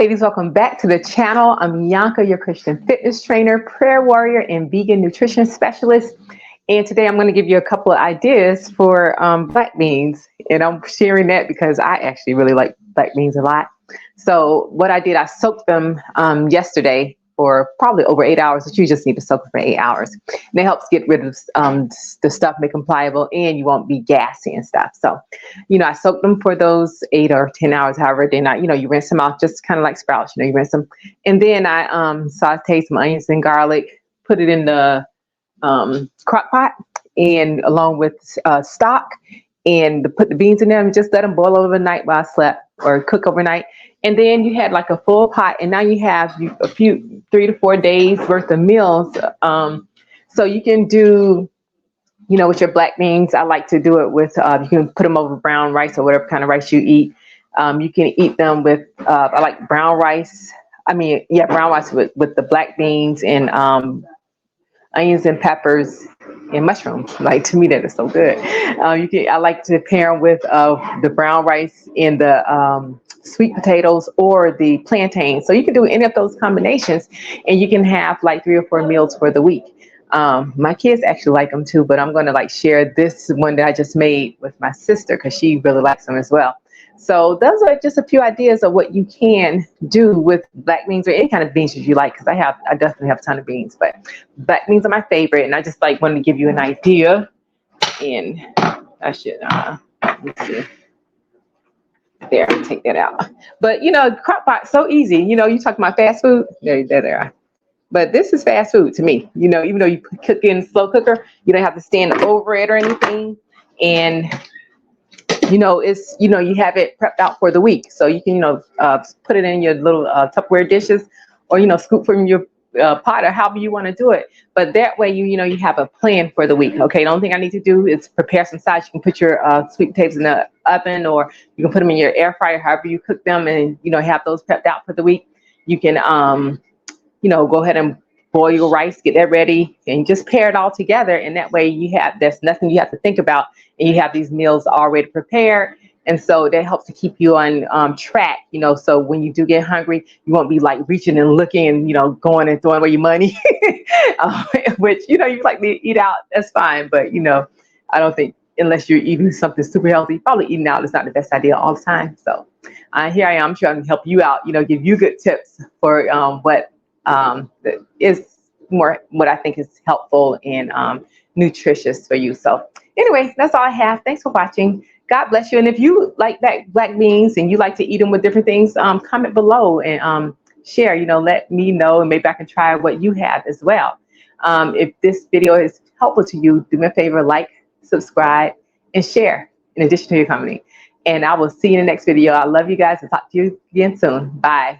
ladies, welcome back to the channel. I'm Yanka, your Christian fitness trainer, prayer warrior, and vegan nutrition specialist. And today I'm going to give you a couple of ideas for black beans. And I'm sharing that because I actually really like black beans a lot. So what I did, I soaked them yesterday for probably over 8 hours, but you just need to soak them for 8 hours. And it helps get rid of the stuff, make them pliable, and you won't be gassy and stuff. So, I soaked them for those 8 or 10 hours, however. Then you rinse them out just kind of like sprouts, you rinse them. And then I sauteed some onions and garlic, put it in the crock pot, and along with stock, and put the beans in there and just let them boil overnight while I slept, or cook overnight. And then you had like a full pot, and now you have a few 3 to 4 days worth of meals. So you can do, with your black beans. I like to do it with, you can put them over brown rice or whatever kind of rice you eat. You can eat them with, I like brown rice. Brown rice with the black beans and onions and peppers and mushrooms. Like, to me, that is so good. I like to pair them with the brown rice and the sweet potatoes or the plantain. So you can do any of those combinations, and you can have like 3 or 4 meals for the week. My kids actually like them too, but I'm going to share this one that I just made with my sister because she really likes them as well. So those are just a few ideas of what you can do with black beans or any kind of beans that you like, because I definitely have a ton of beans, but black beans are my favorite, and I just wanted to give you an idea. And I should let's see. There, take that out. But crock pot, so easy. You talk about fast food. There. But this is fast food to me. Even though you cook in slow cooker, you don't have to stand over it or anything. And it's you have it prepped out for the week, so you can put it in your little Tupperware dishes, or scoop from your pot, or however you want to do it. But that way you have a plan for the week. Okay, the only thing I need to do is prepare some sides. You can put your sweet potatoes in the oven, or you can put them in your air fryer, however you cook them, and have those prepped out for the week. You can go ahead and boil your rice, get that ready, and just pair it all together. And that way there's nothing you have to think about, and you have these meals already prepared. And so that helps to keep you on track, so when you do get hungry, you won't be like reaching and looking and, going and throwing away your money, which, you like to eat out, that's fine. But, I don't think, unless you're eating something super healthy, probably eating out is not the best idea all the time. So here I am trying to help you out, give you good tips for what is more what I think is helpful and nutritious for you. So anyway, that's all I have. Thanks for watching. God bless you. And if you like black beans and you like to eat them with different things, comment below and share, let me know, and maybe I can try what you have as well. If this video is helpful to you, do me a favor, like, subscribe, and share in addition to your commenting. And I will see you in the next video. I love you guys, and talk to you again soon. Bye.